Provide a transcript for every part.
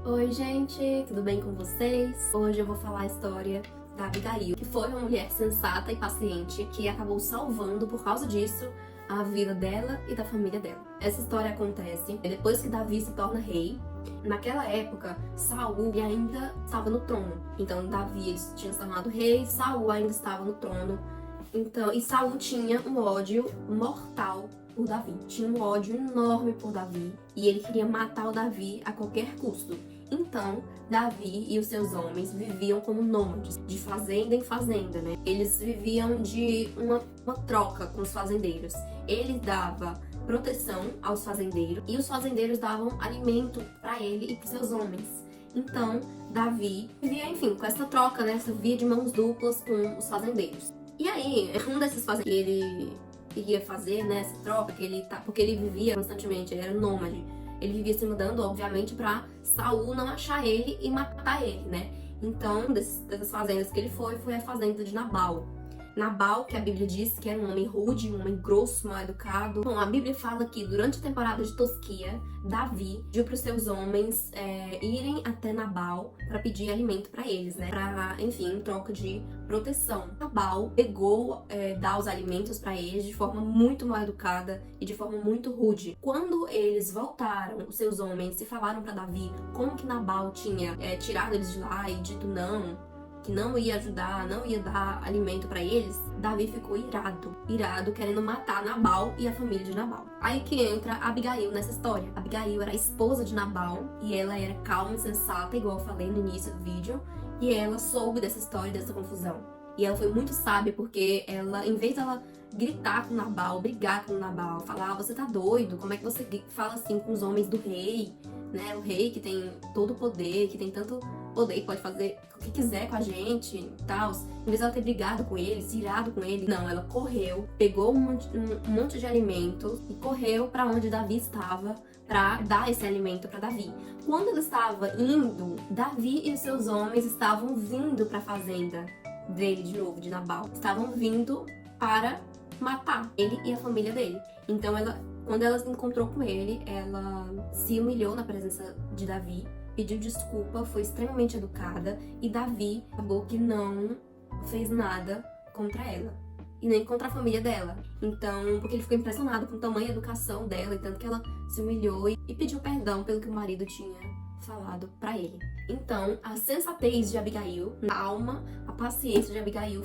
Oi gente, tudo bem com vocês? Hoje eu vou falar a história da Abigail, que foi uma mulher sensata e paciente que acabou salvando, por causa disso, a vida dela e da família dela. Essa história acontece depois que Davi se torna rei. Naquela época, Saul ainda estava no trono. Então Davi tinha se tornado rei, Saul ainda estava no trono. E Saul tinha um ódio mortal por Davi. Tinha um ódio enorme por Davi e ele queria matar o Davi a qualquer custo. Então, Davi e os seus homens viviam como nômades, de fazenda em fazenda, né? Eles viviam de uma troca com os fazendeiros. Ele dava proteção aos fazendeiros e os fazendeiros davam alimento para ele e para seus homens. Então, Davi vivia, enfim, com essa troca, né? Essa via de mãos duplas com os fazendeiros. E aí, um desses fazendeiros que ele iria fazer, né, essa troca, porque ele vivia constantemente, ele era um nômade. Ele vivia se mudando, obviamente, pra Saul não achar ele e matar ele, né? Então, dessas fazendas que ele foi a fazenda de Nabal. Nabal, que a Bíblia diz que era um homem rude, um homem grosso, mal educado. Bom, a Bíblia fala que durante a temporada de tosquia, Davi pediu para os seus homens irem até Nabal para pedir alimento para eles, né? Enfim, em troca de proteção. Nabal pegou dar os alimentos para eles de forma muito mal educada e de forma muito rude. Quando eles voltaram, os seus homens, e falaram para Davi como que Nabal tinha tirado eles de lá e dito não, que não ia ajudar, não ia dar alimento pra eles, Davi ficou irado, querendo matar Nabal e a família de Nabal. Aí que entra Abigail nessa história. Abigail era a esposa de Nabal e ela era calma e sensata, igual eu falei no início do vídeo, e ela soube dessa história, dessa confusão. E ela foi muito sábia porque ela, em vez dela gritar com Nabal, brigar com Nabal, falar, você tá doido, como é que você fala assim com os homens do rei, né? O rei que tem todo o poder, que tem tanto poder, que pode fazer o que quiser com a gente e tal. Em vez de ela ter brigado com ele, se irado com ele, não, ela correu, pegou um monte de alimentos e correu pra onde Davi estava pra dar esse alimento pra Davi. Quando ela estava indo, Davi e os seus homens estavam vindo pra fazenda dele de novo, de Nabal. Estavam vindo para matar ele e a família dele. Então quando ela se encontrou com ele, ela se humilhou na presença de Davi, pediu desculpa, foi extremamente educada e Davi acabou que não fez nada contra ela e nem contra a família dela. Então, porque ele ficou impressionado com a tamanha educação dela e tanto que ela se humilhou e pediu perdão pelo que o marido tinha falado pra ele. Então, a sensatez de Abigail, a alma, a paciência de Abigail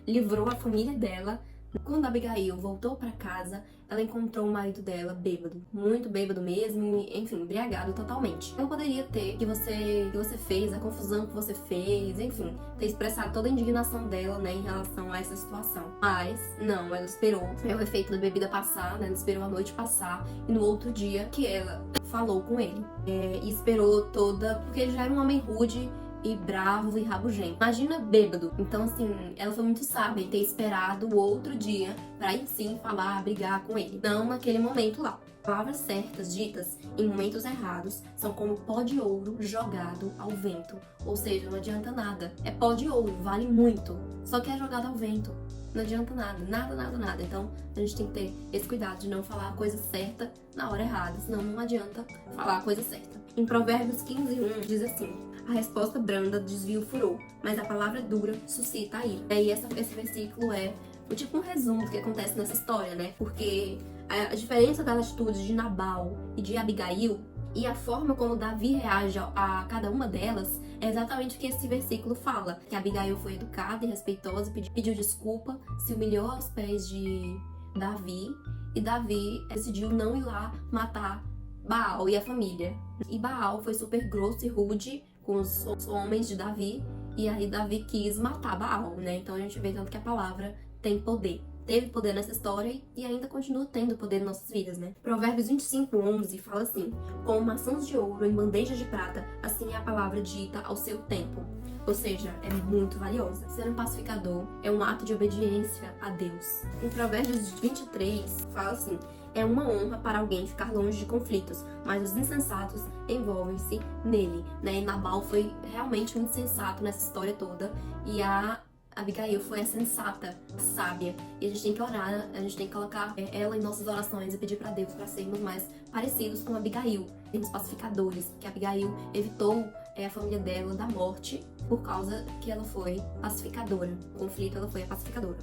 livrou a família dela. Quando Abigail voltou pra casa, ela encontrou o marido dela bêbado, muito bêbado mesmo, enfim, embriagado totalmente. Ela poderia ter que você fez, a confusão que você fez, enfim, ter expressado toda a indignação dela, né, em relação a essa situação. Mas não, ela esperou o efeito da bebida passar, né, ela esperou a noite passar e no outro dia que ela falou com ele. E esperou porque ele já era um homem rude e bravo e rabugento. Imagina bêbado. Então, assim, ela foi muito sábia em ter esperado o outro dia pra ir sim falar, brigar com ele. Não naquele momento lá. Palavras certas ditas em momentos errados são como pó de ouro jogado ao vento. Ou seja, não adianta nada. É pó de ouro, vale muito. Só que é jogado ao vento. Não adianta nada, nada. Então, a gente tem que ter esse cuidado de não falar a coisa certa na hora errada, senão não adianta falar a coisa certa. Em Provérbios 15:1 diz assim: a resposta branda desvia o furor, mas a palavra dura suscita a ira. E esse versículo é tipo um resumo do que acontece nessa história, né? Porque a diferença das atitudes de Nabal e de Abigail e a forma como Davi reage a cada uma delas é exatamente o que esse versículo fala. Que Abigail foi educada e respeitosa, pediu desculpa, se humilhou aos pés de Davi e Davi decidiu não ir lá matar Baal e a família. E Baal foi super grosso e rude com os homens de Davi, e aí Davi quis matar Baal, né? Então a gente vê tanto que a palavra tem poder. Teve poder nessa história e ainda continua tendo poder em nossas vidas, né? Provérbios 25:11 fala assim: como maçãs de ouro em bandejas de prata, assim é a palavra dita ao seu tempo. Ou seja, é muito valiosa. Ser um pacificador é um ato de obediência a Deus. Em Provérbios 23 fala assim: é uma honra para alguém ficar longe de conflitos, mas os insensatos envolvem-se nele, né? E Nabal foi realmente um insensato nessa história toda, e a Abigail foi a sensata, a sábia. E a gente tem que orar, a gente tem que colocar ela em nossas orações e pedir pra Deus pra sermos mais parecidos com Abigail, sermos pacificadores, porque Abigail evitou a família dela da morte por causa que ela foi pacificadora. No conflito, ela foi a pacificadora.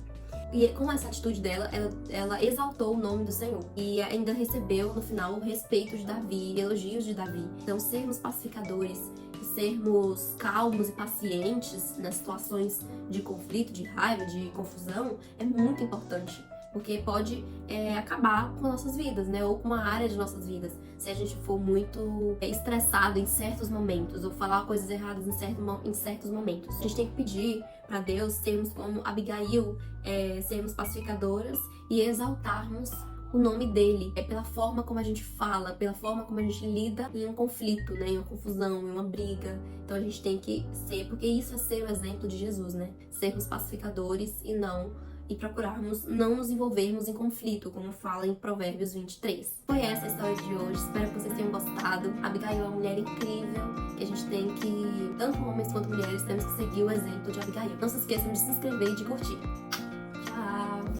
E com essa atitude dela, ela exaltou o nome do Senhor. E ainda recebeu, no final, o respeito de Davi, elogios de Davi. Então, sermos pacificadores e sermos calmos e pacientes nas situações de conflito, de raiva, de confusão, é muito importante. Porque pode acabar com nossas vidas, né? Ou com uma área de nossas vidas. Se a gente for muito estressado em certos momentos, ou falar coisas erradas em certos momentos. A gente tem que pedir para Deus sermos como Abigail, sermos pacificadoras e exaltarmos o nome dele. É pela forma como a gente fala, pela forma como a gente lida em um conflito, né? Em uma confusão, em uma briga. Então a gente tem que ser, porque isso é ser o exemplo de Jesus, né? Sermos pacificadores e procurarmos não nos envolvermos em conflito, como fala em Provérbios 23. Foi essa a história de hoje, espero que vocês tenham gostado. Abigail é uma mulher incrível, que a gente tem que, tanto homens quanto mulheres, temos que seguir o exemplo de Abigail. Não se esqueçam de se inscrever e de curtir.